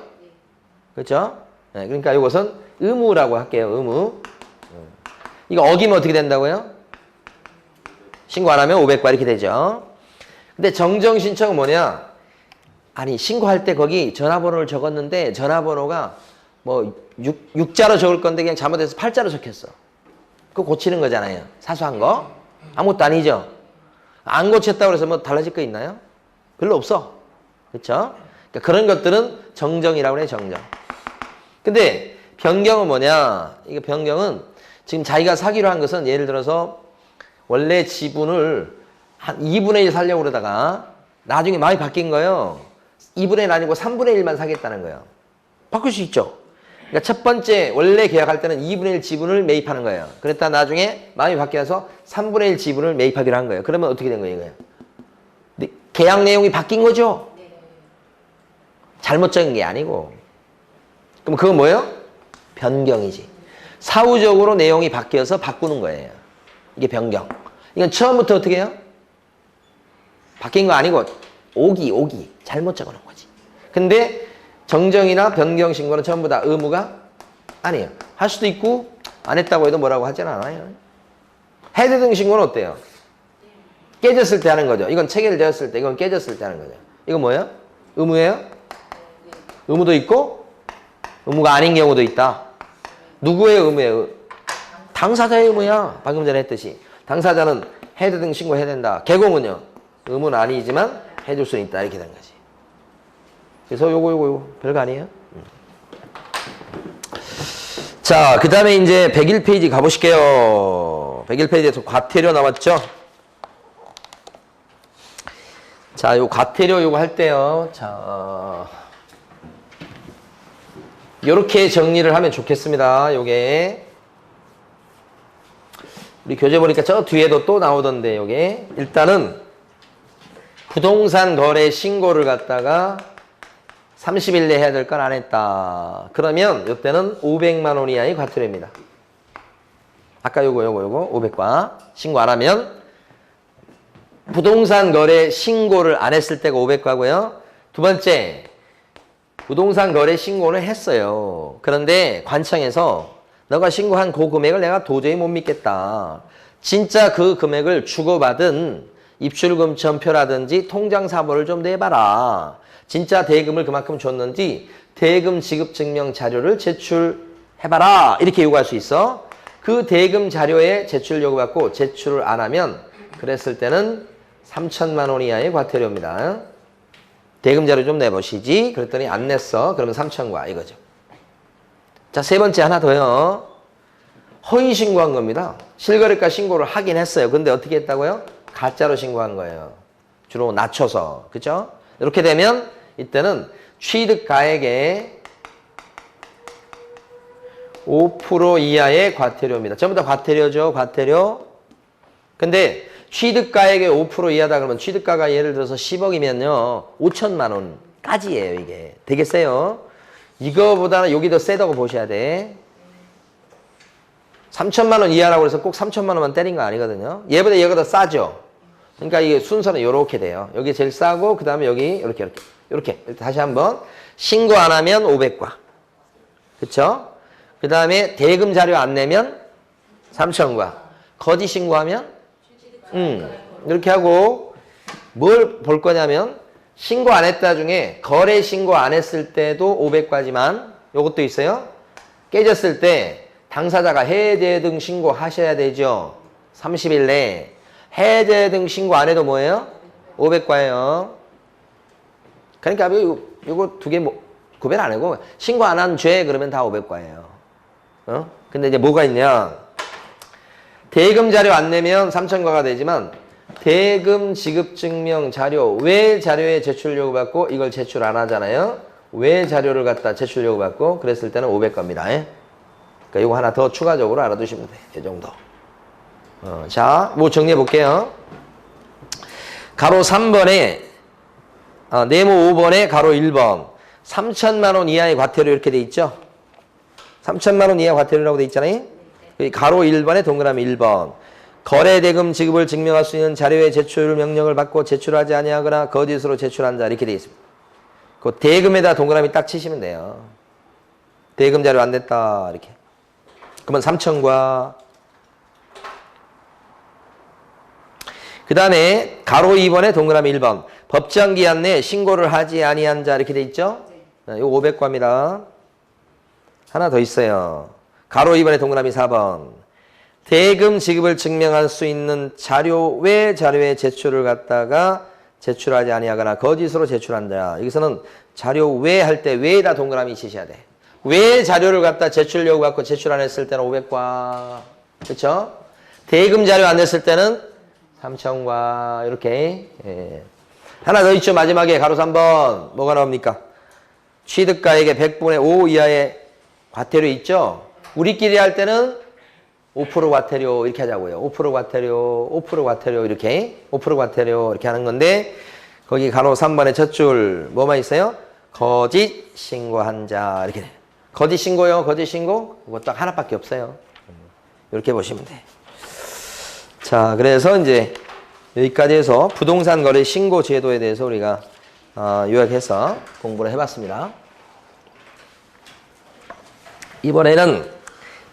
그렇죠? 네, 그러니까 이것은 의무라고 할게요. 의무. 이거 어기면 어떻게 된다고요? 신고 안 하면 500과 이렇게 되죠. 근데 정정 신청은 뭐냐? 아니 신고할 때 거기 전화번호를 적었는데 전화번호가 뭐 6자로 적을 건데 그냥 잘못해서 8자로 적혔어. 그거 고치는 거잖아요. 사소한 거. 아무것도 아니죠. 안 고쳤다고 해서 뭐 달라질 거 있나요? 별로 없어. 그렇죠? 그러니까 그런 것들은 정정이라고 해요. 정정. 근데 변경은 뭐냐? 이거 변경은 지금 자기가 사기로 한 것은 예를 들어서 원래 지분을 한 2분의 1 살려고 그러다가 나중에 마음이 바뀐 거예요. 2분의 1 아니고 3분의 1만 사겠다는 거예요. 바꿀 수 있죠. 그러니까 첫 번째 원래 계약할 때는 2분의 1 지분을 매입하는 거예요. 그랬다 나중에 마음이 바뀌어서 3분의 1 지분을 매입하기로 한 거예요. 그러면 어떻게 된 거예요? 이거예요? 계약 내용이 바뀐 거죠? 잘못 적은 게 아니고. 그럼 그건 뭐예요? 변경이지. 사후적으로 내용이 바뀌어서 바꾸는 거예요. 이게 변경. 이건 처음부터 어떻게 해요? 바뀐 거 아니고 오기 잘못 적어놓은 거지. 근데 정정이나 변경 신고는 전부 다 의무가 아니에요. 할 수도 있고 안 했다고 해도 뭐라고 하진 않아요. 해제 등 신고는 어때요? 깨졌을 때 하는 거죠. 이건 체결되었을 때, 이건 깨졌을 때 하는 거죠. 이건 뭐예요? 의무예요? 의무도 있고 의무가 아닌 경우도 있다. 누구의 의무예요? 당사자의 의무야. 방금 전에 했듯이. 당사자는 해제 등 신고해야 된다. 개공은요? 의무는 아니지만 해줄 수 있다. 이렇게 된 거지. 그래서 요거 별거 아니에요? 자, 그 다음에 이제 101페이지 가보실게요. 101페이지에서 과태료 나왔죠? 자, 요 과태료 요거 할 때요. 자, 요렇게 정리를 하면 좋겠습니다. 요게. 우리 교재 보니까 저 뒤에도 또 나오던데, 요게. 일단은 부동산 거래 신고를 갖다가 30일 내에 해야 될 걸 안 했다. 그러면 이때는 500만 원 이하의 과태료입니다. 아까 요거 500과 신고 안 하면 부동산 거래 신고를 안 했을 때가 500과고요. 두 번째, 부동산 거래 신고는 했어요. 그런데 관청에서 너가 신고한 그 금액을 내가 도저히 못 믿겠다. 진짜 그 금액을 주고받은 입출금 전표라든지 통장 사본을 좀 내봐라. 진짜 대금을 그만큼 줬는지 대금 지급 증명 자료를 제출해봐라. 이렇게 요구할 수 있어. 그 대금 자료에 제출 요구받고 제출을 안 하면 그랬을 때는 3천만 원 이하의 과태료입니다. 대금 자료 좀 내보시지. 그랬더니 안 냈어. 그러면 3천과 이거죠. 자, 세 번째 하나 더요. 허위 신고한 겁니다. 실거래가 신고를 하긴 했어요. 근데 어떻게 했다고요? 가짜로 신고한 거예요. 주로 낮춰서. 그죠? 이렇게 되면 이때는 취득가액의 5% 이하의 과태료입니다. 전부 다 과태료죠. 과태료. 근데 취득가액의 5% 이하다 그러면 취득가가 예를 들어서 10억이면요. 5천만 원까지예요. 이게. 되겠어요? 이거보다는 여기 더 세다고 보셔야 돼. 3천만 원 이하라고 해서 꼭 3천만 원만 때린 거 아니거든요. 얘보다 얘가 더 싸죠. 그러니까 이게 순서는 이렇게 돼요. 여기 제일 싸고 그 다음에 여기 이렇게 다시 한번 신고 안 하면 500과. 그쵸? 그 다음에 대금 자료 안 내면 3천과. 거짓 신고하면 이렇게 하고 뭘 볼 거냐면 신고 안 했다 중에 거래 신고 안 했을 때도 500과지만 요것도 있어요. 깨졌을 때 당사자가 해제 등 신고하셔야 되죠. 30일 내에. 해제 등 신고 안 해도 뭐예요? 500과예요. 그러니까 요거 두 개 구별 안 하고 신고 안 한 죄 그러면 다 500과예요. 근데 이제 뭐가 있냐? 대금 자료 안 내면 3천과가 되지만 대금 지급 증명 자료 외 자료에 제출 요구받고 이걸 제출 안 하잖아요. 외 자료를 갖다 제출 요구받고 그랬을 때는 500과입니다. 그러니까 이거 하나 더 추가적으로 알아두시면 돼. 이 정도. 자, 뭐 정리해 볼게요. 가로 3번에 네모 5번에 가로 1번 3천만 원 이하의 과태료 이렇게 돼 있죠. 3천만 원 이하 과태료라고 돼 있잖아요. 가로 1번에 동그라미 1번 거래대금 지급을 증명할 수 있는 자료의 제출 명령을 받고 제출하지 아니하거나 거짓으로 제출한 자 이렇게 돼 있습니다. 그 대금에다 동그라미 딱 치시면 돼요. 대금 자료 안 냈다 이렇게. 그러면 3천과. 그 다음에 가로 2번에 동그라미 1번 법정 기한 내에 신고를 하지 아니한 자 이렇게 돼 있죠. 이거 500과입니다. 하나 더 있어요. 가로 2번에 동그라미 4번 대금 지급을 증명할 수 있는 자료 외 자료의 제출을 갖다가 제출하지 아니하거나 거짓으로 제출한 자. 여기서는 자료 외 할 때 외에다 동그라미 치셔야 돼. 외 자료를 갖다 제출 요구받고 제출 안 했을 때는 500과. 그렇죠? 대금 자료 안 냈을 때는 3,000과 이렇게. 예. 하나 더 있죠. 마지막에 가로 3번 뭐가 나옵니까? 취득가액의 100분의 5 이하의 과태료 있죠. 우리끼리 할 때는 5% 과태료 이렇게 하자고요. 5% 과태료, 5% 과태료 이렇게 5% 과태료 이렇게 하는 건데 거기 가로 3번의 첫 줄 뭐만 있어요? 거짓 신고한 자 이렇게 돼. 거짓 신고요. 거짓 신고 그거 딱 하나밖에 없어요. 이렇게 보시면 돼. 자, 그래서 이제 여기까지 해서 부동산 거래 신고 제도에 대해서 우리가 요약해서 공부를 해봤습니다. 이번에는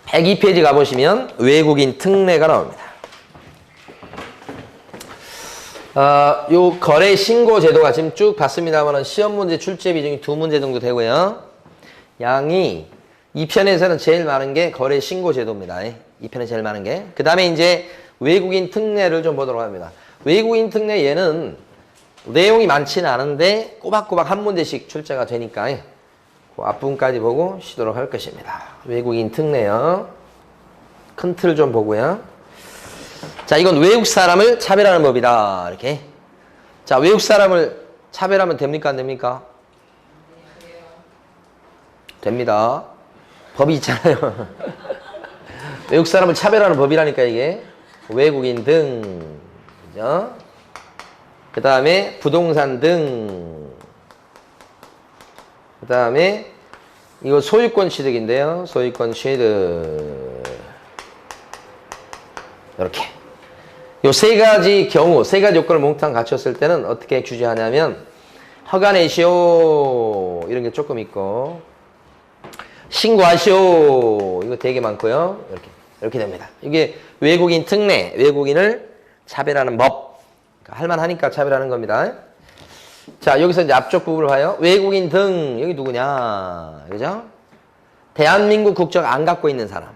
102페이지 가보시면 외국인 특례가 나옵니다. 요 거래 신고 제도가 지금 쭉 봤습니다만 시험 문제 출제 비중이 2문제 정도 되고요. 양이 2편에서는 제일 많은 게 거래 신고 제도입니다. 2편에 제일 많은 게. 그 다음에 이제 외국인 특례를 좀 보도록 합니다. 외국인 특례 얘는 내용이 많지는 않은데 꼬박꼬박 한 문제씩 출제가 되니까 그 앞부분까지 보고 쉬도록 할 것입니다. 외국인 특례요. 큰 틀 좀 보고요. 자, 이건 외국 사람을 차별하는 법이다. 이렇게. 자, 외국 사람을 차별하면 됩니까? 안 됩니까? 됩니다. 법이 있잖아요. 외국 사람을 차별하는 법이라니까 이게. 외국인 등. 그죠? 그 다음에 부동산 등. 그 다음에 이거 소유권 취득인데요. 소유권 취득. 이렇게. 요 세 가지 경우, 세 가지 요건을 몽땅 갖췄을 때는 어떻게 규제하냐면 허가 내시오 이런 게 조금 있고 신고하시오 이거 되게 많고요. 이렇게 됩니다. 이게 외국인 특례, 외국인을 차별하는 법. 그러니까 할만하니까 차별하는 겁니다. 자, 여기서 이제 앞쪽 부분을 봐요. 외국인 등 여기 누구냐, 그죠? 대한민국 국적 안 갖고 있는 사람.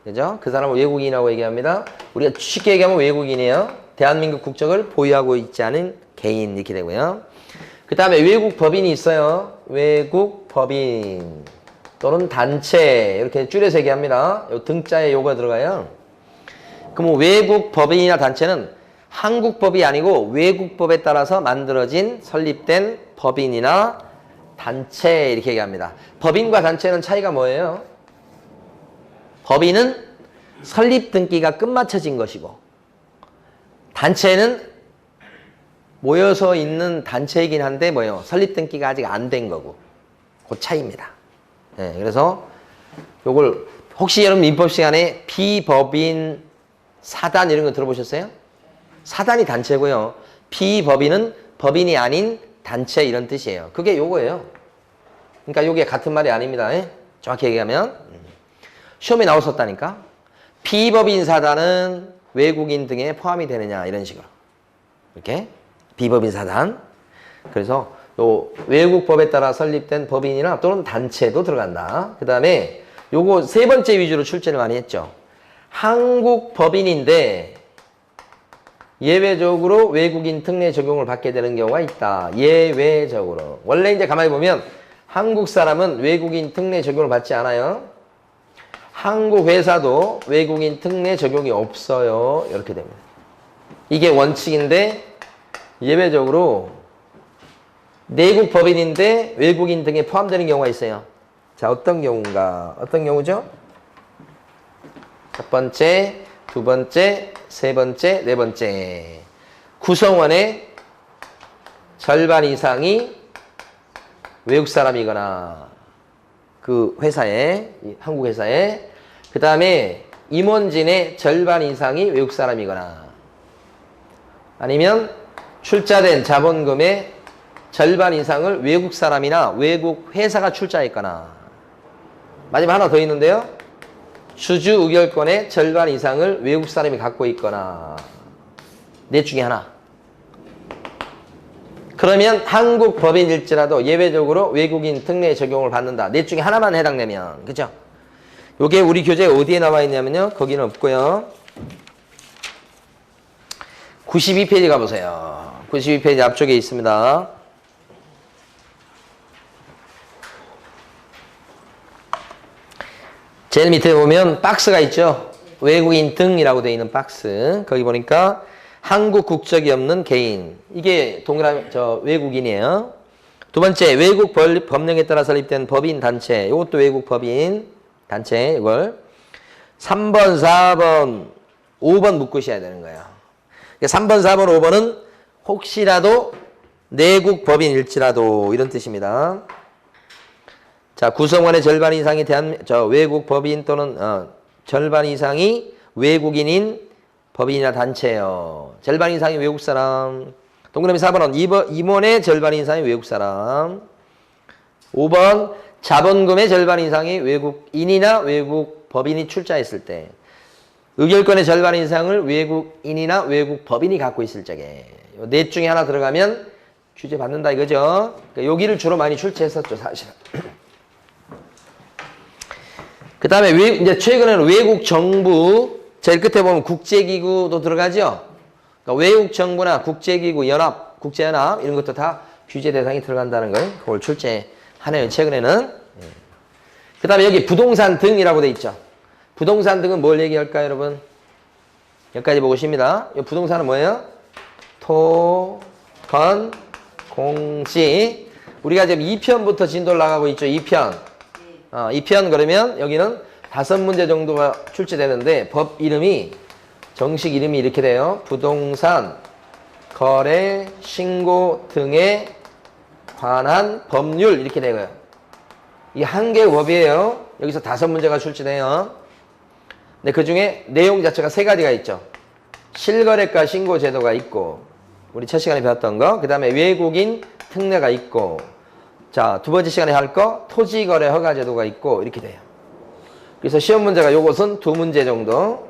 그죠? 그 사람을 외국인이라고 얘기합니다. 우리가 쉽게 얘기하면 외국인이에요. 대한민국 국적을 보유하고 있지 않은 개인 이렇게 되고요. 그 다음에 외국 법인이 있어요. 외국 법인 또는 단체 이렇게 줄여서 얘기합니다. 요 등자에 요거 들어가요. 그럼 외국 법인이나 단체는 한국 법이 아니고 외국 법에 따라서 만들어진 설립된 법인이나 단체 이렇게 얘기합니다. 법인과 단체는 차이가 뭐예요? 법인은 설립 등기가 끝마쳐진 것이고 단체는 모여서 있는 단체이긴 한데 뭐예요? 설립 등기가 아직 안 된 거고 그 차이입니다. 네, 그래서 요걸 혹시 여러분 민법 시간에 비법인 사단 이런 거 들어보셨어요? 사단이 단체고요. 비법인은 법인이 아닌 단체 이런 뜻이에요. 그게 요거예요. 그러니까 요게 같은 말이 아닙니다. 정확히 얘기하면 시험에 나왔었다니까. 비법인 사단은 외국인 등에 포함이 되느냐 이런 식으로 이렇게 비법인 사단. 그래서 요 외국법에 따라 설립된 법인이나 또는 단체도 들어간다. 그 다음에 요거 세 번째 위주로 출제를 많이 했죠. 한국 법인인데 예외적으로 외국인 특례 적용을 받게 되는 경우가 있다. 예외적으로. 원래 이제 가만히 보면 한국 사람은 외국인 특례 적용을 받지 않아요. 한국 회사도 외국인 특례 적용이 없어요. 이렇게 됩니다. 이게 원칙인데 예외적으로 내국 법인인데 외국인 등에 포함되는 경우가 있어요. 자, 어떤 경우인가? 어떤 경우죠? 첫 번째, 두 번째, 세 번째, 네 번째. 구성원의 절반 이상이 외국 사람이거나 그 회사에, 한국 회사에, 그 다음에 임원진의 절반 이상이 외국 사람이거나 아니면 출자된 자본금의 절반 이상을 외국 사람이나 외국 회사가 출자했거나 마지막 하나 더 있는데요. 주주 의결권의 절반 이상을 외국 사람이 갖고 있거나 넷 중에 하나. 그러면 한국 법인일지라도 예외적으로 외국인 특례 적용을 받는다. 넷 중에 하나만 해당되면. 그죠? 요게 우리 교재에 어디에 나와 있냐면요. 거기는 없고요. 92페이지 가보세요. 92페이지 앞쪽에 있습니다. 제일 밑에 보면 박스가 있죠. 외국인 등이라고 되어 있는 박스. 거기 보니까 한국 국적이 없는 개인. 이게 동그라미 외국인이에요. 두 번째, 외국 법령에 따라 설립된 법인 단체. 이것도 외국 법인 단체. 이걸 3번, 4번, 5번 묶으셔야 되는 거예요. 3번, 4번, 5번은 혹시라도 내국 법인일지라도 이런 뜻입니다. 자, 구성원의 절반 이상이 외국 법인 또는 절반 이상이 외국인인 법인이나 단체예요. 절반 이상이 외국 사람. 동그라미 4번은 임원의 절반 이상이 외국 사람. 5번 자본금의 절반 이상이 외국인이나 외국 법인이 출자했을 때. 의결권의 절반 이상을 외국인이나 외국 법인이 갖고 있을 적에. 넷 중에 하나 들어가면 규제 받는다 이거죠. 그러니까 여기를 주로 많이 출제했었죠, 사실은. 그 다음에 이제 최근에는 외국 정부, 제일 끝에 보면 국제기구도 들어가죠. 그러니까 외국 정부나 국제기구, 연합, 국제연합 이런 것도 다 규제 대상이 들어간다는 걸 그걸 출제하네요, 최근에는. 그 다음에 여기 부동산 등이라고 돼 있죠. 부동산 등은 뭘 얘기할까요, 여러분? 여기까지 보고 있습니다. 이 부동산은 뭐예요? 토, 건, 공시. 우리가 지금 2편부터 진도를 나가고 있죠, 2편. 2편 그러면 여기는 5문제 정도가 출제되는데 법 이름이 정식 이름이 이렇게 돼요. 부동산 거래 신고 등에 관한 법률 이렇게 되고요. 이 한 개의 법이에요. 여기서 5문제가 출제돼요. 근데 그 중에 내용 자체가 3가지가 있죠. 실거래가 신고 제도가 있고 우리 첫 시간에 배웠던 거. 그 다음에 외국인 특례가 있고 자, 두 번째 시간에 할 거 토지거래 허가 제도가 있고 이렇게 돼요. 그래서 시험 문제가 요것은 2문제 정도.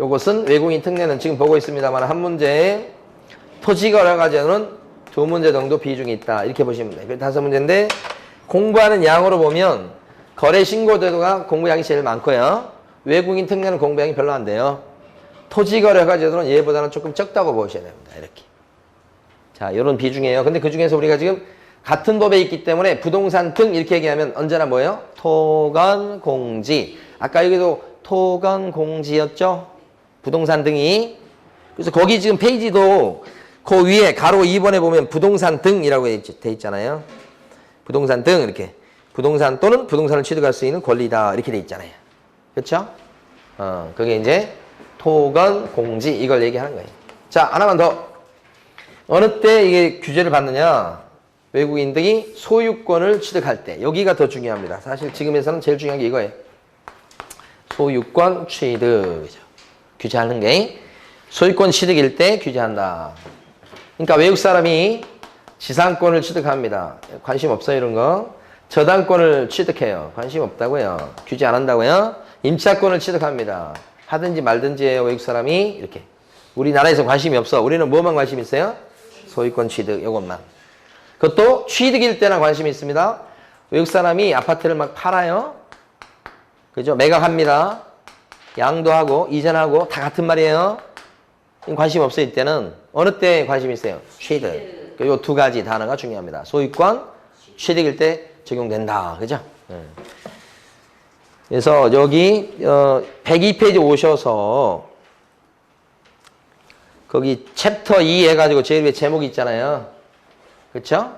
요것은 외국인 특례는 지금 보고 있습니다만 한 문제에 토지거래 허가 제도는 2문제 정도 비중이 있다. 이렇게 보시면 돼요. 그래서 5문제인데 공부하는 양으로 보면 거래 신고 제도가 공부량이 제일 많고요. 외국인 특례는 공부량이 별로 안 돼요. 토지거래 허가 제도는 얘보다는 조금 적다고 보셔야 됩니다. 이렇게. 자, 이런 비중이에요. 근데 그 중에서 우리가 지금 같은 법에 있기 때문에 부동산 등 이렇게 얘기하면 언제나 뭐예요? 토건 공지. 아까 여기도 토건 공지였죠? 부동산 등이. 그래서 거기 지금 페이지도 그 위에 가로 2번에 보면 부동산 등이라고 돼 있잖아요. 부동산 등 이렇게. 부동산 또는 부동산을 취득할 수 있는 권리다. 이렇게 돼 있잖아요. 그렇죠? 그게 이제 토건 공지 이걸 얘기하는 거예요. 자, 하나만 더. 어느 때 이게 규제를 받느냐? 외국인들이 소유권을 취득할 때 여기가 더 중요합니다. 사실 지금에서는 제일 중요한 게 이거예요. 소유권 취득 규제하는 게 소유권 취득일 때 규제한다. 그러니까 외국 사람이 지상권을 취득합니다. 관심 없어요, 이런 거. 저당권을 취득해요. 관심 없다고요. 규제 안 한다고요. 임차권을 취득합니다. 하든지 말든지 해요, 외국 사람이. 이렇게. 우리나라에서 관심이 없어. 우리는 뭐만 관심 있어요? 소유권 취득, 이것만. 그것도 취득일 때나 관심이 있습니다. 외국 사람이 아파트를 막 팔아요. 그죠? 매각합니다. 양도하고, 이전하고, 다 같은 말이에요. 관심 없을 때는 어느 때 관심이 있어요? 취득. 이 2가지 단어가 중요합니다. 소유권, 취득일 때 적용된다. 그죠? 그래서 여기, 102페이지 오셔서, 거기 챕터 2 해가지고 제일 위에 제목이 있잖아요. 그렇죠?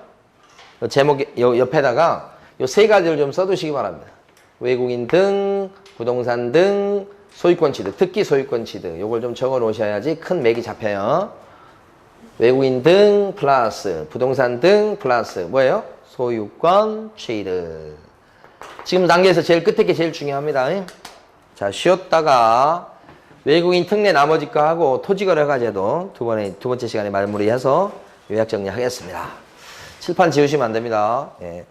제목 옆에다가 요 3가지를 좀 써두시기 바랍니다. 외국인 등, 부동산 등, 소유권 취득, 특히 소유권 취득. 요걸 좀 적어 놓으셔야지 큰 맥이 잡혀요. 외국인 등 플러스 부동산 등 플러스 뭐예요? 소유권 취득. 지금 단계에서 제일 끝에 게 제일 중요합니다. 자, 쉬었다가 외국인 특례 나머지 거 하고 토지거래 허가제도 두 번째 시간에 마무리해서 요약 정리하겠습니다. 칠판 지우시면 안 됩니다. 예.